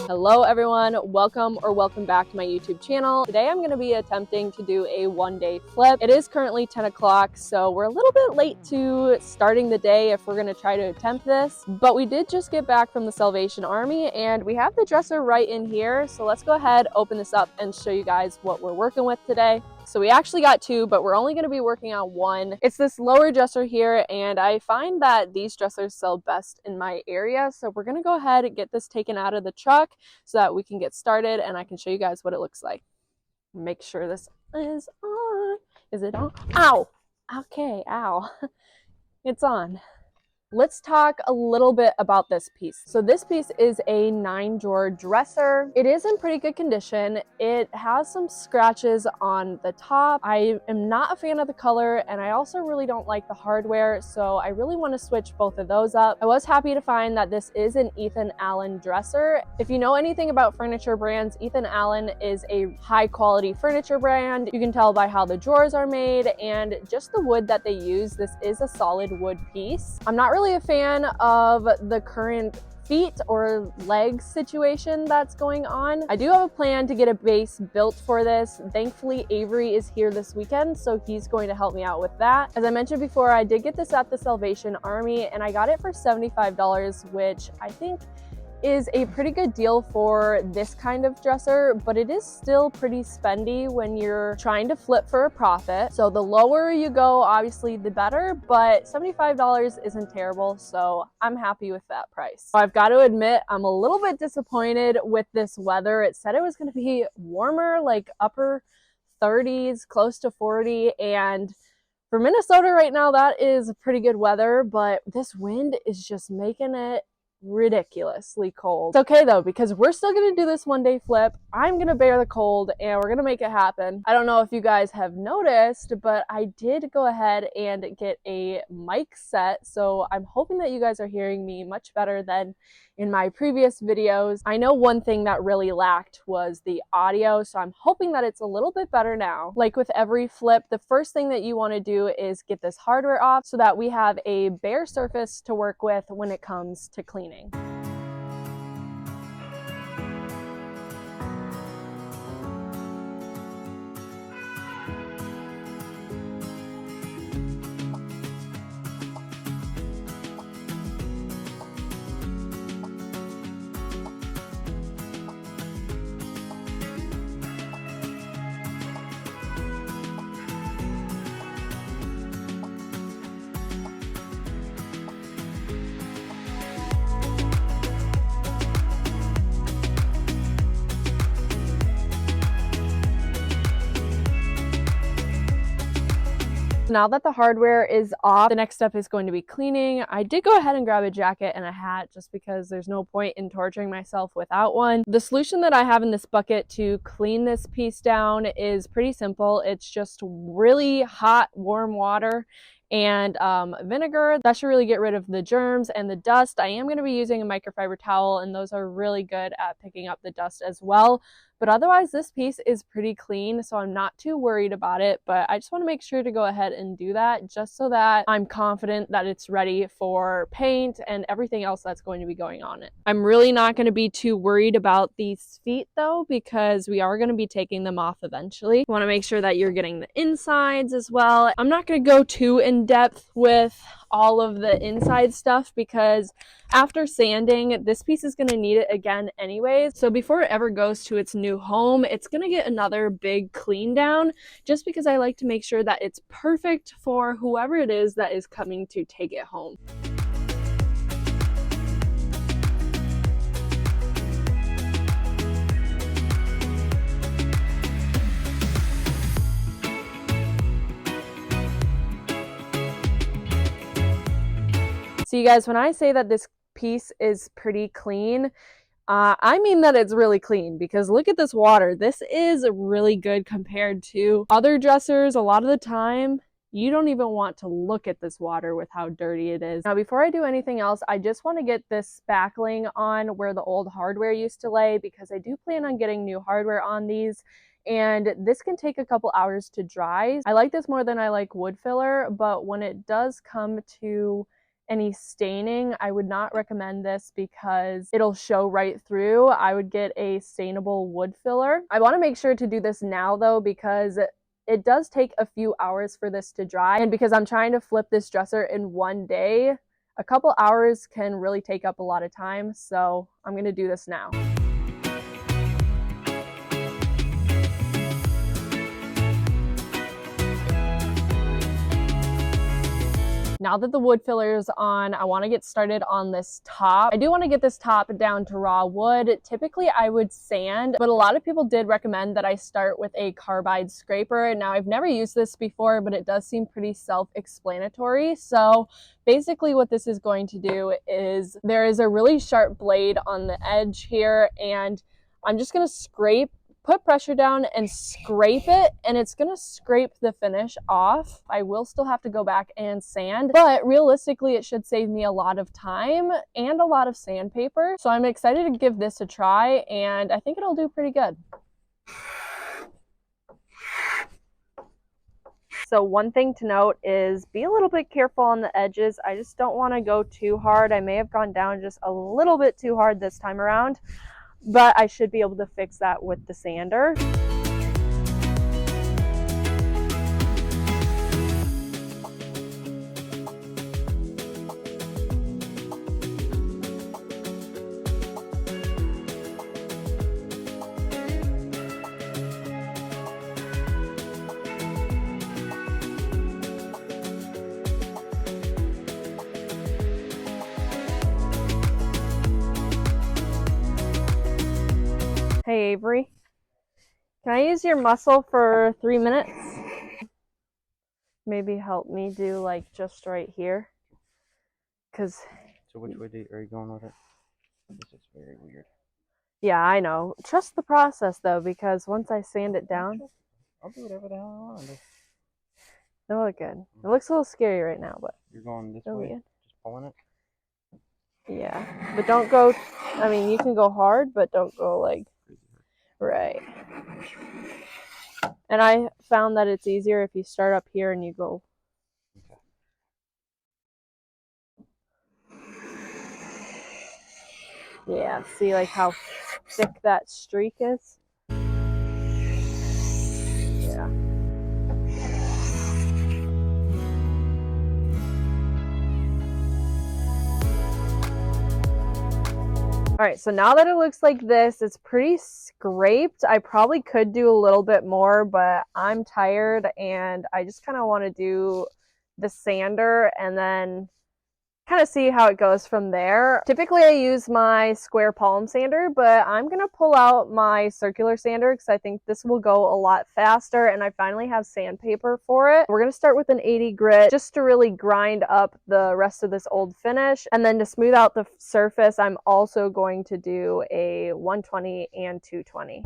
Hello everyone, welcome back to my YouTube channel. Today I'm going to be attempting to do a one-day flip. It is currently 10 o'clock, so we're a little bit late to starting the day if we're going to try to attempt this. But we did just get back from the Salvation Army and we have the dresser right in here. So let's go ahead, open this up and show you guys what we're working with today. So we actually got two, but we're only going to be working on one. It's this lower dresser here, and I find that these dressers sell best in my area. So we're going to go ahead and get this taken out of the truck so that we can get started and I can show you guys what it looks like. Make sure this is on. Is it on? Ow! Okay, ow. It's on. Let's talk a little bit about this piece. So this piece is a 9-drawer dresser. It is in pretty good condition. It has some scratches on the top. I am not a fan of the color, and I also really don't like the hardware, so I really want to switch both of those up. I was happy to find that this is an Ethan Allen dresser. If you know anything about furniture brands, Ethan Allen is a high quality furniture brand. You can tell by how the drawers are made and just the wood that they use. This is a solid wood piece. I'm not really a fan of the current feet or legs situation that's going on. I do have a plan to get a base built for this. Thankfully, Avery is here this weekend, so he's going to help me out with that. As I mentioned before, I did get this at the Salvation Army and I got it for $75, which I think is a pretty good deal for this kind of dresser, but it is still pretty spendy when you're trying to flip for a profit. So the lower you go, obviously the better, but $75 isn't terrible, so I'm happy with that price. So I've got to admit, I'm a little bit disappointed with this weather. It said it was going to be warmer, like upper 30s, close to 40, and for Minnesota right now, that is pretty good weather, but this wind is just making it ridiculously cold. It's okay though, because we're still gonna do this one-day flip. I'm gonna bear the cold and we're gonna make it happen. I don't know if you guys have noticed, but I did go ahead and get a mic set, so I'm hoping that you guys are hearing me much better than in my previous videos. I know one thing that really lacked was the audio, so I'm hoping that it's a little bit better now. Like with every flip, the first thing that you want to do is get this hardware off so that we have a bare surface to work with when it comes to cleaning. Now that the hardware is off, the next step is going to be cleaning. I did go ahead and grab a jacket and a hat just because there's no point in torturing myself without one. The solution that I have in this bucket to clean this piece down is pretty simple. It's just really hot, warm water and vinegar. That should really get rid of the germs and the dust. I am going to be using a microfiber towel, and those are really good at picking up the dust as well. But otherwise, this piece is pretty clean, so I'm not too worried about it. But I just want to make sure to go ahead and do that just so that I'm confident that it's ready for paint and everything else that's going to be going on it. I'm really not going to be too worried about these feet though, because we are going to be taking them off eventually. I want to make sure that you're getting the insides as well. I'm not going to go too in depth with all of the inside stuff because after sanding, this piece is going to need it again anyways. So before it ever goes to its new home, it's going to get another big clean down just because I like to make sure that it's perfect for whoever it is that is coming to take it home. So you guys, when I say that this piece is pretty clean, I mean that it's really clean because look at this water. This is really good compared to other dressers. A lot of the time, you don't even want to look at this water with how dirty it is. Now, before I do anything else, I just want to get this spackling on where the old hardware used to lay because I do plan on getting new hardware on these. And this can take a couple hours to dry. I like this more than I like wood filler, but when it does come to any staining, I would not recommend this because it'll show right through. I would get a stainable wood filler. I want to make sure to do this now though, because it does take a few hours for this to dry, and because I'm trying to flip this dresser in one day, a couple hours can really take up a lot of time, so I'm going to do this now. Now that the wood filler is on, I want to get started on this top. I do want to get this top down to raw wood. Typically I would sand, but a lot of people did recommend that I start with a carbide scraper. Now I've never used this before, but it does seem pretty self-explanatory. So basically what this is going to do is there is a really sharp blade on the edge here, and I'm just going to put pressure down and scrape it, and it's gonna scrape the finish off. I will still have to go back and sand, but realistically it should save me a lot of time and a lot of sandpaper. So I'm excited to give this a try, and I think it'll do pretty good. So one thing to note is be a little bit careful on the edges. I just don't want to go too hard. I may have gone down just a little bit too hard this time around, but I should be able to fix that with the sander. Hey Avery, can I use your muscle for 3 minutes? Maybe help me do like just right here. So which way are you going with it? This is very weird. Yeah, I know. Trust the process though, because once I sand it down, I'll do whatever the hell I want to do. It'll look good. It looks a little scary right now, but you're going this way, just pulling it. Yeah, but don't go. I mean, you can go hard, but don't go like right. And I found that it's easier if you start up here and you go. Yeah, see like how thick that streak is? Yeah. All right, so now that it looks like this, it's pretty scraped. I probably could do a little bit more, but I'm tired and I just kind of want to do the sander and then kind of see how it goes from there. Typically I use my square palm sander, but I'm gonna pull out my circular sander because I think this will go a lot faster, and I finally have sandpaper for it. We're gonna start with an 80 grit just to really grind up the rest of this old finish, and then to smooth out the surface I'm also going to do a 120 and 220.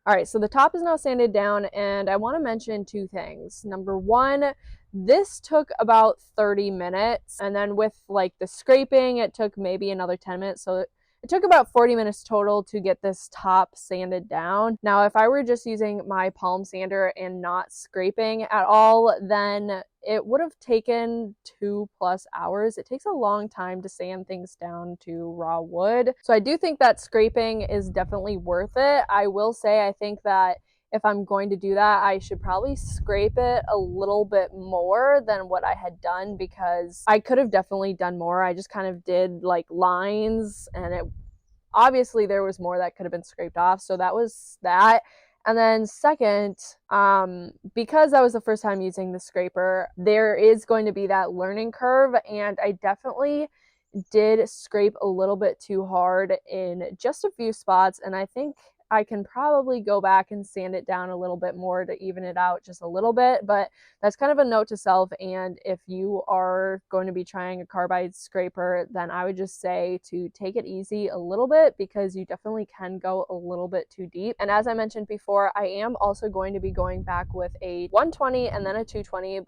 All right, so the top is now sanded down, and I want to mention two things. Number one, this took about 30 minutes, and then with like the scraping, it took maybe another 10 minutes. So it took about 40 minutes total to get this top sanded down. Now, if I were just using my palm sander and not scraping at all, then it would have taken 2+ hours. It takes a long time to sand things down to raw wood. So I do think that scraping is definitely worth it. I will say, I think that if I'm going to do that, I should probably scrape it a little bit more than what I had done, because I could have definitely done more. I just kind of did like lines, and it obviously there was more that could have been scraped off. So that was that. And then second, because that was the first time using the scraper, there is going to be that learning curve, and I definitely did scrape a little bit too hard in just a few spots, and I think I can probably go back and sand it down a little bit more to even it out just a little bit. But that's kind of a note to self, and if you are going to be trying a carbide scraper, then I would just say to take it easy a little bit, because you definitely can go a little bit too deep. And as I mentioned before, I am also going to be going back with a 120 and then a 220.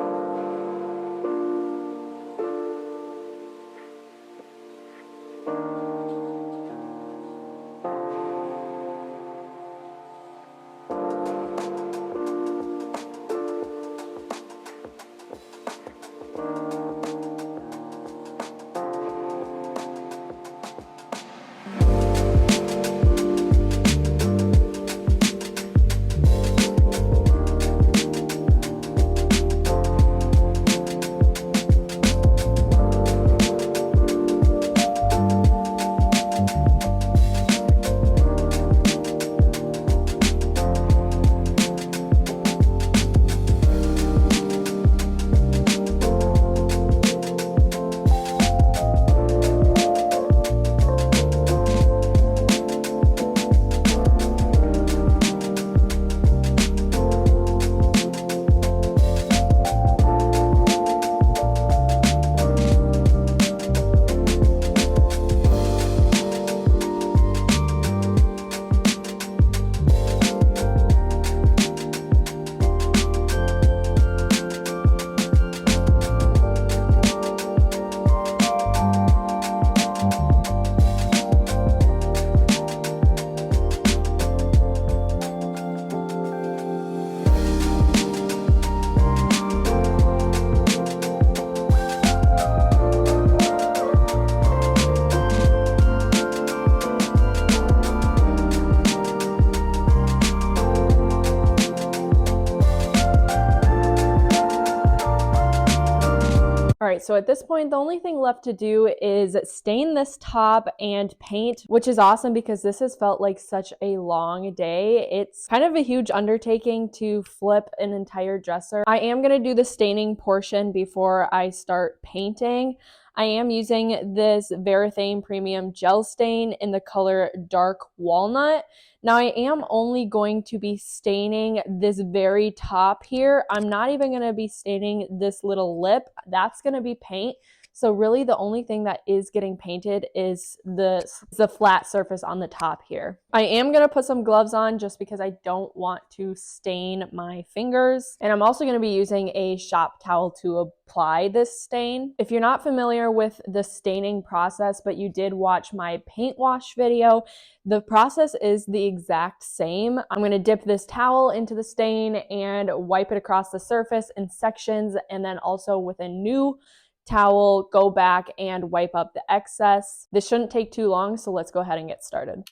All right, so at this point, the only thing left to do is stain this top and paint, which is awesome because this has felt like such a long day. It's kind of a huge undertaking to flip an entire dresser. I am gonna do the staining portion before I start painting. I am using this Varathane Premium Gel Stain in the color Dark Walnut. Now I am only going to be staining this very top here. I'm not even going to be staining this little lip. That's going to be paint. So really the only thing that is getting painted is the flat surface on the top here. I am going to put some gloves on just because I don't want to stain my fingers. And I'm also going to be using a shop towel to apply this stain. If you're not familiar with the staining process, but you did watch my paint wash video, the process is the exact same. I'm going to dip this towel into the stain and wipe it across the surface in sections, and then also with a new towel, go back and wipe up the excess. This shouldn't take too long, so let's go ahead and get started.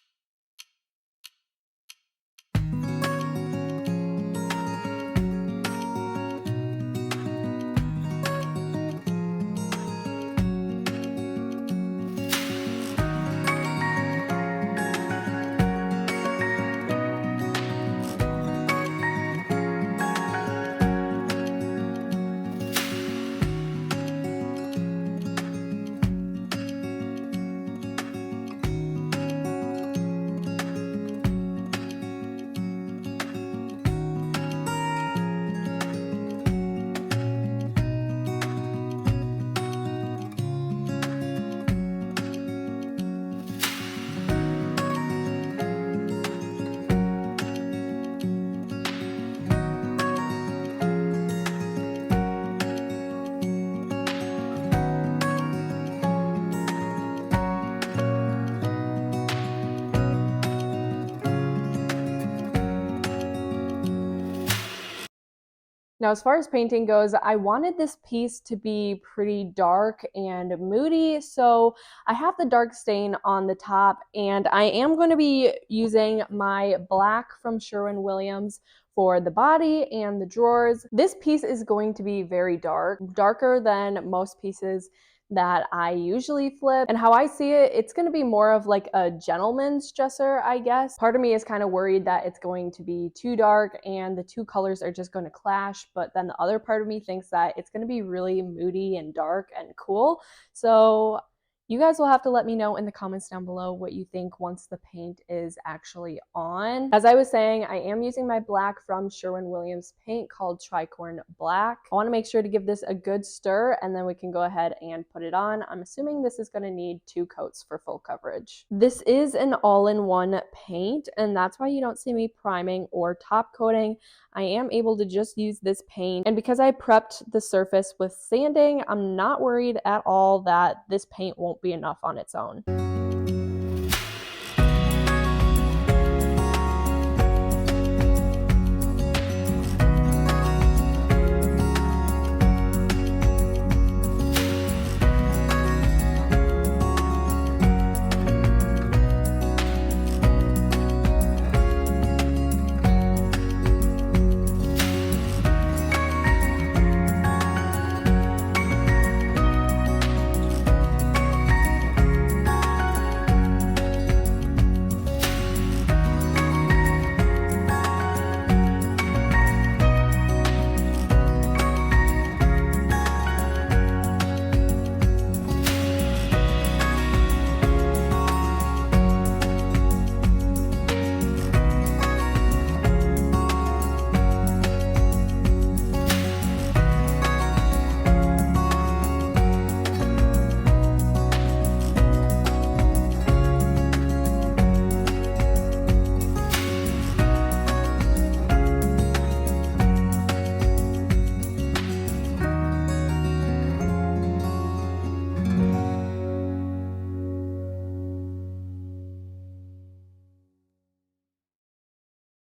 Now, as far as painting goes, I wanted this piece to be pretty dark and moody, so I have the dark stain on the top, and I am going to be using my black from Sherwin-Williams for the body and the drawers. This piece is going to be very dark, darker than most pieces that I usually flip. And how I see it, it's going to be more of like a gentleman's dresser, I guess. Part of me is kind of worried that it's going to be too dark and the two colors are just going to clash, but then the other part of me thinks that it's going to be really moody and dark and cool. So you guys will have to let me know in the comments down below what you think once the paint is actually on. As I was saying, I am using my black from Sherwin-Williams paint called Tricorn Black. I want to make sure to give this a good stir and then we can go ahead and put it on. I'm assuming this is going to need 2 coats for full coverage. This is an all-in-one paint, and that's why you don't see me priming or top coating. I am able to just use this paint, and because I prepped the surface with sanding, I'm not worried at all that this paint won't be enough on its own.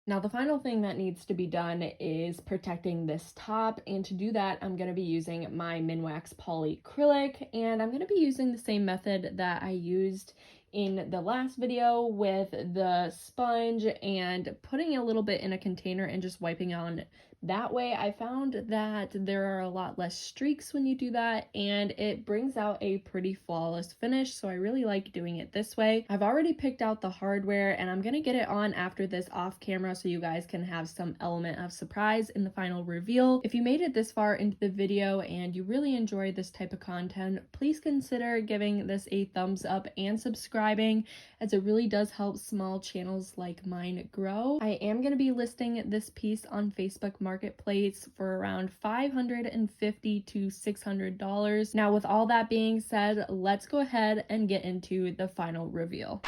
Now, the final thing that needs to be done is protecting this top, and to do that, I'm going to be using my Minwax polyacrylic, and I'm going to be using the same method that I used in the last video with the sponge and putting a little bit in a container and just wiping on that way. I found that there are a lot less streaks when you do that, and it brings out a pretty flawless finish, so I really like doing it this way. I've already picked out the hardware, and I'm gonna get it on after this off camera so you guys can have some element of surprise in the final reveal. If you made it this far into the video and you really enjoy this type of content, please consider giving this a thumbs up and subscribing, as it really does help small channels like mine grow. I am going to be listing this piece on Facebook Marketplace for around $550 to $600. Now, with all that being said, let's go ahead and get into the final reveal.